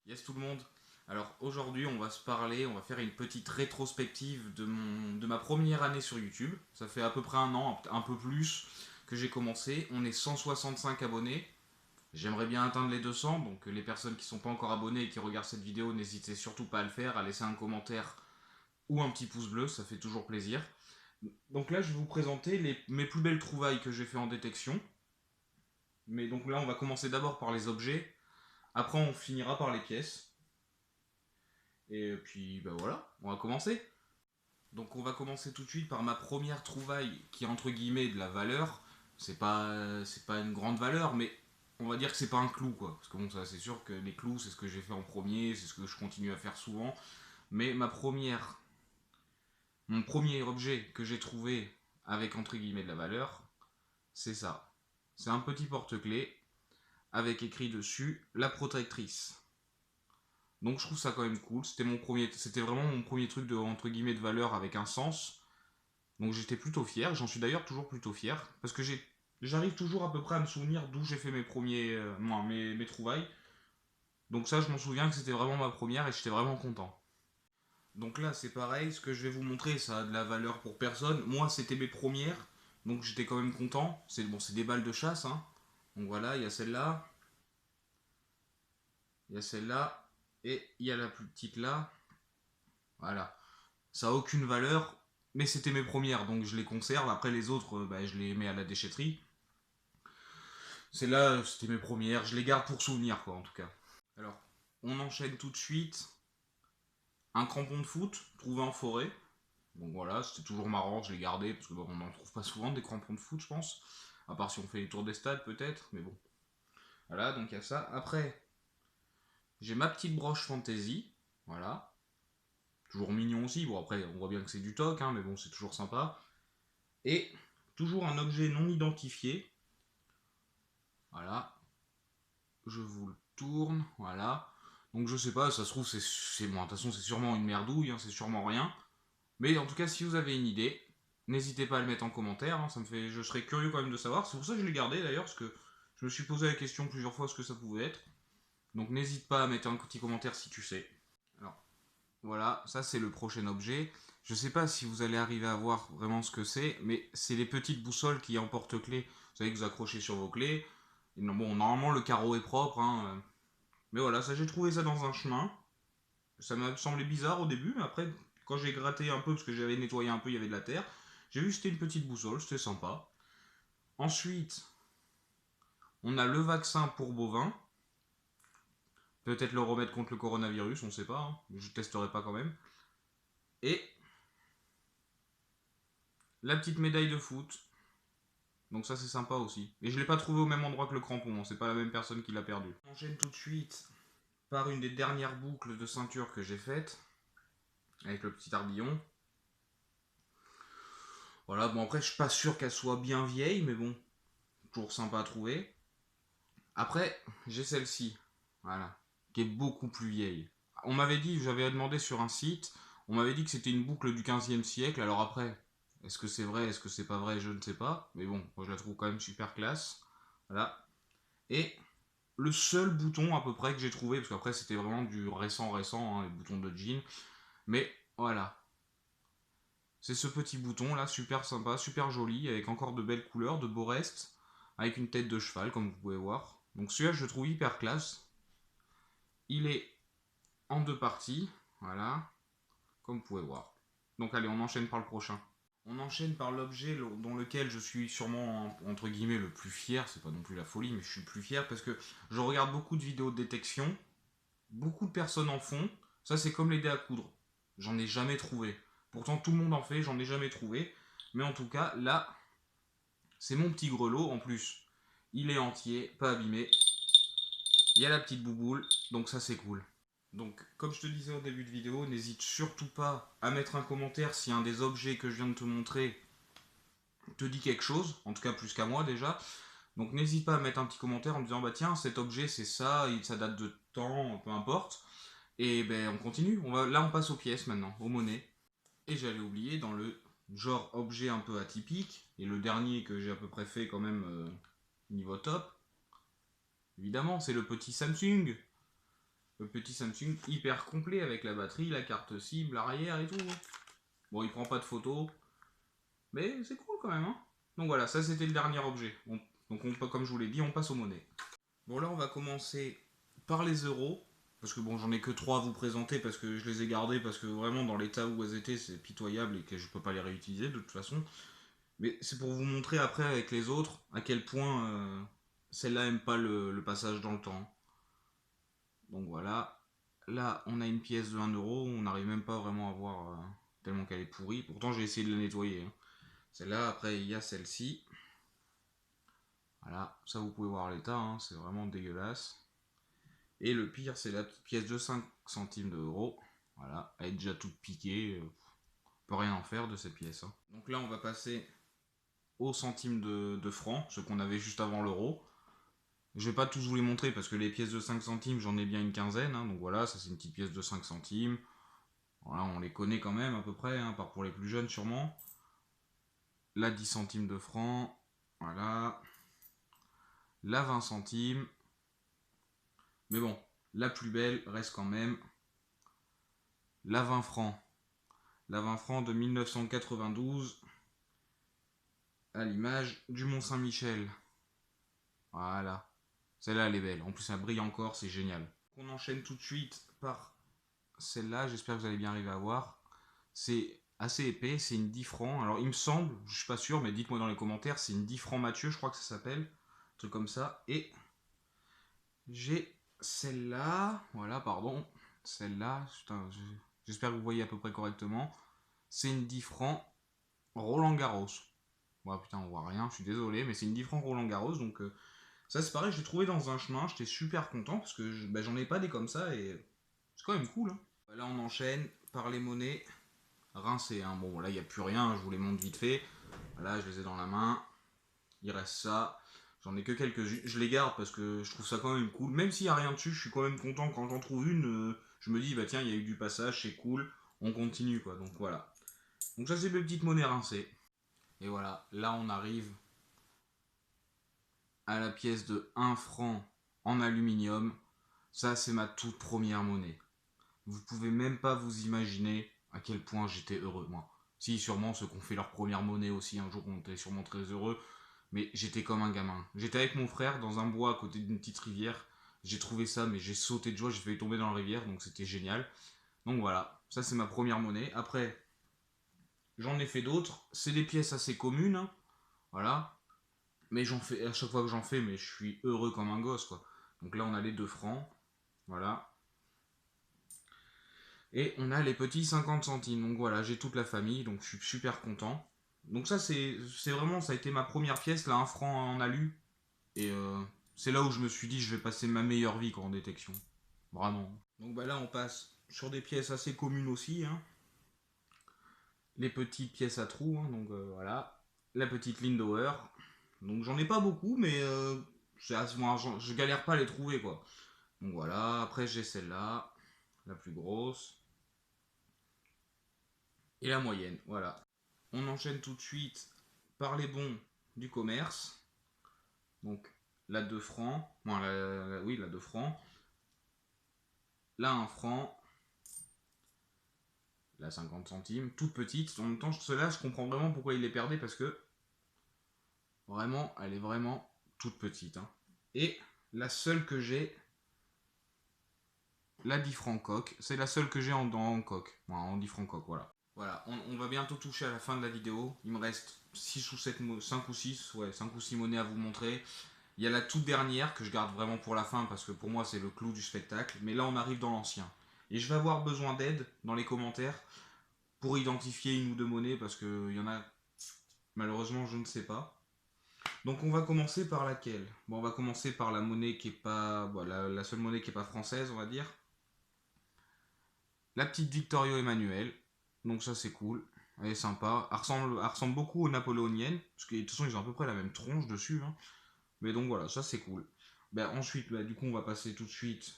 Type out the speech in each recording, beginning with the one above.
Yes tout le monde. Alors aujourd'hui on va se parler, on va faire une petite rétrospective de ma première année sur YouTube. Ça fait à peu près un an, un peu plus que j'ai commencé. On est 165 abonnés. J'aimerais bien atteindre les 200, donc les personnes qui ne sont pas encore abonnées et qui regardent cette vidéo, n'hésitez surtout pas à le faire, à laisser un commentaire ou un petit pouce bleu, ça fait toujours plaisir. Donc là je vais vous présenter mes plus belles trouvailles que j'ai fait en détection. Mais donc là on va commencer d'abord par les objets, après on finira par les pièces. Et puis, bah voilà, on va commencer. Donc on va commencer tout de suite par ma première trouvaille qui est entre guillemets de la valeur. C'est pas une grande valeur, mais on va dire que c'est pas un clou quoi. Parce que bon, ça c'est sûr que les clous c'est ce que j'ai fait en premier, c'est ce que je continue à faire souvent. Mais mon premier objet que j'ai trouvé avec entre guillemets de la valeur, c'est ça. C'est un petit porte-clés avec écrit dessus la protectrice. Donc je trouve ça quand même cool. C'était vraiment mon premier truc de entre guillemets de valeur avec un sens. Donc j'étais plutôt fier. J'en suis d'ailleurs toujours plutôt fier parce que j'arrive toujours à peu près à me souvenir d'où j'ai fait mes trouvailles. Donc ça, je m'en souviens que c'était vraiment ma première et j'étais vraiment content. Donc là, c'est pareil. Ce que je vais vous montrer, ça a de la valeur pour personne. Moi, c'était mes premières, donc j'étais quand même content. C'est des balles de chasse, hein. Donc voilà, il y a celle-là, il y a celle-là et il y a la plus petite là. Voilà. Ça a aucune valeur, mais c'était mes premières, donc je les conserve. Après les autres, bah, je les mets à la déchetterie. C'est là, c'était mes premières, je les garde pour souvenir quoi en tout cas. Alors, on enchaîne tout de suite. Un crampon de foot trouvé en forêt. Donc voilà, c'était toujours marrant, je l'ai gardé parce que bon, on n'en trouve pas souvent des crampons de foot, je pense. À part si on fait les tours des stades peut-être, mais bon. Voilà, donc il y a ça. Après, j'ai ma petite broche fantasy. Voilà. Toujours mignon aussi. Bon, après, on voit bien que c'est du toc, hein, mais bon, c'est toujours sympa. Et toujours un objet non identifié. Voilà. Je vous le tourne. Voilà. Donc je sais pas, ça se trouve, bon, de toute façon, c'est sûrement une merdouille, hein, c'est sûrement rien. Mais en tout cas, si vous avez une idée, n'hésitez pas à le mettre en commentaire. Hein, je serais curieux quand même de savoir. C'est pour ça que je l'ai gardé d'ailleurs, parce que je me suis posé la question plusieurs fois ce que ça pouvait être. Donc n'hésite pas à mettre un petit commentaire si tu sais. Alors voilà, ça c'est le prochain objet. Je sais pas si vous allez arriver à voir vraiment ce que c'est, mais c'est les petites boussoles qui en porte-clés. Vous savez que vous accrochez sur vos clés. Et bon, normalement le carreau est propre, hein, mais voilà, ça j'ai trouvé ça dans un chemin. Ça m'a semblé bizarre au début, mais après, quand j'ai gratté un peu, parce que j'avais nettoyé un peu, il y avait de la terre, j'ai vu que c'était une petite boussole, c'était sympa. Ensuite, on a le vaccin pour bovins. Peut-être le remettre contre le coronavirus, on sait pas, hein. Je testerai pas quand même. Et la petite médaille de foot. Donc ça c'est sympa aussi. Et je l'ai pas trouvé au même endroit que le crampon, hein. C'est pas la même personne qui l'a perdu. On enchaîne tout de suite par une des dernières boucles de ceinture que j'ai faites, avec le petit arbillon. Voilà, bon après je suis pas sûr qu'elle soit bien vieille, mais bon, toujours sympa à trouver. Après, j'ai celle-ci, voilà, qui est beaucoup plus vieille. On m'avait dit, j'avais demandé sur un site, on m'avait dit que c'était une boucle du 15e siècle, alors après, est-ce que c'est vrai, est-ce que c'est pas vrai, je ne sais pas, mais bon, moi je la trouve quand même super classe. Voilà. Et le seul bouton à peu près que j'ai trouvé, parce qu'après c'était vraiment du récent, hein, les boutons de jean, mais voilà. C'est ce petit bouton là, super sympa, super joli, avec encore de belles couleurs, de beaux restes, avec une tête de cheval, comme vous pouvez voir. Donc celui-là, je le trouve hyper classe. Il est en deux parties, voilà, comme vous pouvez voir. Donc allez, on enchaîne par le prochain. On enchaîne par l'objet dont lequel je suis sûrement, entre guillemets, le plus fier. C'est pas non plus la folie, mais je suis le plus fier parce que je regarde beaucoup de vidéos de détection. Beaucoup de personnes en font. Ça, c'est comme les dés à coudre. J'en ai jamais trouvé. Pourtant, tout le monde en fait, j'en ai jamais trouvé. Mais en tout cas, là, c'est mon petit grelot en plus. Il est entier, pas abîmé. Il y a la petite bouboule, donc ça c'est cool. Donc, comme je te disais au début de vidéo, n'hésite surtout pas à mettre un commentaire si un des objets que je viens de te montrer te dit quelque chose, en tout cas plus qu'à moi déjà. Donc n'hésite pas à mettre un petit commentaire en disant bah tiens cet objet c'est ça, ça date de temps, peu importe. Et ben on continue, là on passe aux pièces maintenant, aux monnaies. Et j'allais oublier dans le genre objet un peu atypique, et le dernier que j'ai à peu près fait quand même niveau top, évidemment c'est le petit Samsung. Le petit Samsung hyper complet avec la batterie, la carte SIM, l'arrière et tout. Bon, il prend pas de photos, mais c'est cool quand même. Hein. Donc voilà, ça c'était le dernier objet. Comme je vous l'ai dit, on passe aux monnaies. Bon là, on va commencer par les euros. Parce que bon, j'en ai que 3 à vous présenter parce que je les ai gardés parce que vraiment dans l'état où elles étaient, c'est pitoyable et que je peux pas les réutiliser de toute façon. Mais c'est pour vous montrer après avec les autres à quel point celle-là aime pas le passage dans le temps. Donc voilà. Là, on a une pièce de 1 euro. On n'arrive même pas vraiment à voir tellement qu'elle est pourrie. Pourtant, j'ai essayé de la nettoyer. Hein. Celle-là, après, il y a celle-ci. Voilà. Ça, vous pouvez voir l'état. Hein. C'est vraiment dégueulasse. Et le pire, c'est la petite pièce de 5 centimes d'euros. Voilà. Elle est déjà toute piquée. On peut rien en faire de cette pièce. Hein. Donc là, on va passer aux centimes de francs. Ce qu'on avait juste avant l'euro. Je vais pas tous vous les montrer parce que les pièces de 5 centimes, j'en ai bien une quinzaine. Hein, donc voilà, ça c'est une petite pièce de 5 centimes. Voilà, on les connaît quand même à peu près, hein, part pour les plus jeunes sûrement. La 10 centimes de francs. Voilà. La 20 centimes. Mais bon, la plus belle reste quand même la 20 francs. La 20 francs de 1992 à l'image du Mont Saint-Michel. Voilà. Celle-là, elle est belle. En plus, elle brille encore, c'est génial. On enchaîne tout de suite par celle-là, j'espère que vous allez bien arriver à voir. C'est assez épais, c'est une 10 francs. Alors il me semble, je suis pas sûr, mais dites-moi dans les commentaires, c'est une 10 francs Mathieu, je crois que ça s'appelle. Un truc comme ça. Et j'ai celle-là, voilà, pardon. Celle-là, j'espère que vous voyez à peu près correctement. C'est une 10 francs Roland Garros. Bon, putain, on voit rien, je suis désolé, mais c'est une 10 francs Roland Garros, donc ça c'est pareil, je l'ai trouvé dans un chemin, j'étais super content parce que j'en ai pas des comme ça et c'est quand même cool. Hein. Là on enchaîne par les monnaies rincées. Hein. Bon là il n'y a plus rien, je vous les montre vite fait. Voilà, je les ai dans la main. Il reste ça. J'en ai que quelques-unes. Je les garde parce que je trouve ça quand même cool. Même s'il n'y a rien dessus, je suis quand même content quand j'en trouve une. Je me dis bah tiens il y a eu du passage, c'est cool. On continue quoi. Donc voilà. Donc ça c'est mes petites monnaies rincées. Et voilà, là on arrive à la pièce de 1 franc en aluminium. Ça c'est ma toute première monnaie. Vous pouvez même pas vous imaginer à quel point j'étais heureux, moi. Si, sûrement ceux qui ont fait leur première monnaie aussi, un jour on était sûrement très heureux, mais j'étais comme un gamin. J'étais avec mon frère dans un bois à côté d'une petite rivière, j'ai trouvé ça, mais j'ai sauté de joie, j'ai failli tomber dans la rivière, donc c'était génial. Donc voilà, ça c'est ma première monnaie. Après, j'en ai fait d'autres, c'est des pièces assez communes, hein. Voilà, mais j'en fais, à chaque fois que j'en fais, mais je suis heureux comme un gosse, quoi. Donc là on a les 2 francs, voilà. Et on a les petits 50 centimes. Donc voilà, j'ai toute la famille, donc je suis super content. Donc ça, c'est vraiment, ça a été ma première pièce, là, 1 franc en alu. Et c'est là où je me suis dit, je vais passer ma meilleure vie quoi, en détection. Vraiment. Donc bah là, on passe sur des pièces assez communes aussi. Hein. Les petites pièces à trous, hein, donc voilà. La petite Lindauer. Donc j'en ai pas beaucoup, mais moi, je galère pas à les trouver, quoi. Donc voilà, après j'ai celle-là, la plus grosse. Et la moyenne, voilà. On enchaîne tout de suite par les bons du commerce. Donc la 2 francs, bon, oui la 2 francs, la 1 franc, la 50 centimes, toute petite. En même temps, celle-là, je comprends vraiment pourquoi il les perdait parce que vraiment, elle est vraiment toute petite. Hein. Et la seule que j'ai, la 10 francs coque, c'est la seule que j'ai en coque, en 10 francs coque, voilà. Voilà, on va bientôt toucher à la fin de la vidéo. Il me reste 6 ou 7, 5 ou 6, ouais, 5 ou 6 monnaies à vous montrer. Il y a la toute dernière que je garde vraiment pour la fin parce que pour moi c'est le clou du spectacle. Mais là on arrive dans l'ancien. Et je vais avoir besoin d'aide dans les commentaires pour identifier une ou deux monnaies parce qu'il y en a malheureusement je ne sais pas. Donc on va commencer par laquelle? Bon, on va commencer par la monnaie qui est pas... Bon, la seule monnaie qui est pas française on va dire. La petite Victorio Emmanuel. Donc ça c'est cool. Elle est sympa. Elle ressemble beaucoup aux napoléoniennes. Parce que de toute façon ils ont à peu près la même tronche dessus. Hein. Mais donc voilà, ça c'est cool. Ben, ensuite, du coup, on va passer tout de suite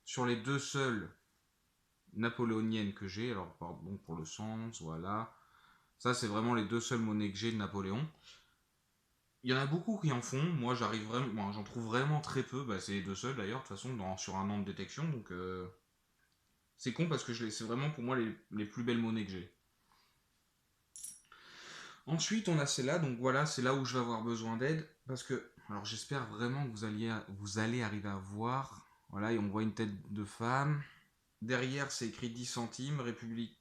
sur les deux seules napoléoniennes que j'ai. Alors, pardon pour le sens, voilà. Ça, c'est vraiment les deux seules monnaies que j'ai de Napoléon. Il y en a beaucoup qui en font, moi j'arrive vraiment, moi, j'en trouve vraiment très peu, bah, c'est les deux seuls d'ailleurs, de toute façon, sur un an de détection, donc c'est con parce que c'est vraiment pour moi les plus belles monnaies que j'ai. Ensuite, on a celle-là, donc voilà, c'est là où je vais avoir besoin d'aide, parce que, alors j'espère vraiment que vous allez arriver à voir, voilà, et on voit une tête de femme, derrière c'est écrit 10 centimes, République,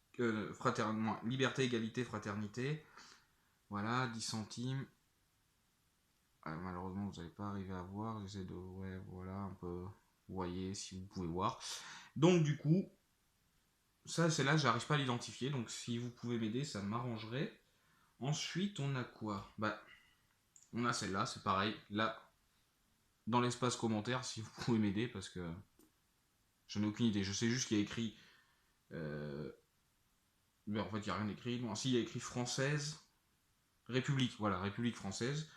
liberté, égalité, fraternité, voilà, 10 centimes, malheureusement vous n'allez pas arriver à voir, j'essaie de, ouais, voilà, un peu, vous voyez, si vous pouvez voir. Donc du coup, ça, c'est là, j'arrive pas à l'identifier, donc si vous pouvez m'aider, ça m'arrangerait. Ensuite, on a quoi? Bah, on a celle-là, c'est pareil. Là, dans l'espace commentaire, si vous pouvez m'aider, parce que j'en ai aucune idée. Je sais juste qu'il y a écrit. Mais en fait, il n'y a rien écrit. Non, si, il y a écrit française. République, voilà, République française.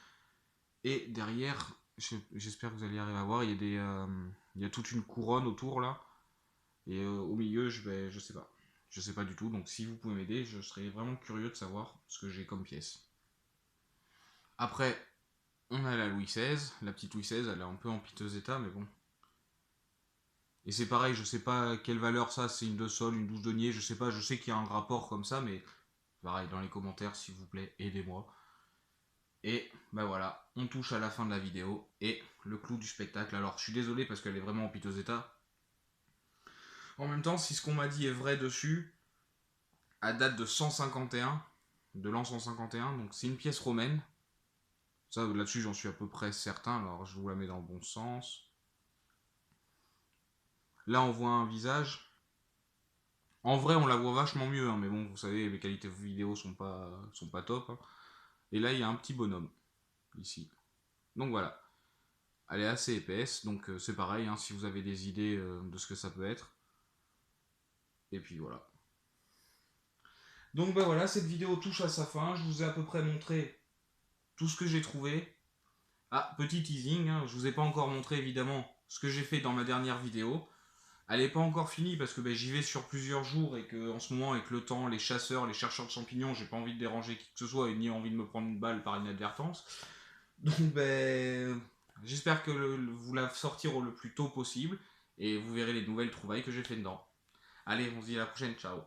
Et derrière, j'espère que vous allez arriver à voir, il y a toute une couronne autour là. Et au milieu, je sais pas. Je sais pas du tout. Donc si vous pouvez m'aider, je serais vraiment curieux de savoir ce que j'ai comme pièce. Après, on a la Louis XVI. La petite Louis XVI, elle est un peu en piteux état, mais bon. Et c'est pareil, je sais pas quelle valeur ça, c'est une 2 sol, une 12 denier, je sais pas, je sais qu'il y a un rapport comme ça, mais pareil, dans les commentaires, s'il vous plaît, aidez-moi. Et ben voilà, on touche à la fin de la vidéo et le clou du spectacle. Alors je suis désolé parce qu'elle est vraiment en piteux état. En même temps, si ce qu'on m'a dit est vrai dessus, à date de 151, de l'an 151, donc c'est une pièce romaine. Ça, là-dessus, j'en suis à peu près certain, alors je vous la mets dans le bon sens. Là, on voit un visage. En vrai, on la voit vachement mieux, hein, mais bon, vous savez, les qualités vidéo sont pas top. Hein. Et là, il y a un petit bonhomme, ici. Donc voilà. Elle est assez épaisse, donc c'est pareil, hein, si vous avez des idées de ce que ça peut être. Et puis voilà. Donc bah voilà, cette vidéo touche à sa fin. Je vous ai à peu près montré tout ce que j'ai trouvé. Ah, petit teasing, hein, je vous ai pas encore montré évidemment ce que j'ai fait dans ma dernière vidéo. Elle n'est pas encore finie parce que ben, j'y vais sur plusieurs jours et que en ce moment avec le temps, les chasseurs, les chercheurs de champignons, j'ai pas envie de déranger qui que ce soit et ni envie de me prendre une balle par inadvertance. Donc ben j'espère que vous la sortir le plus tôt possible et vous verrez les nouvelles trouvailles que j'ai fait dedans. Allez, on se dit à la prochaine, ciao.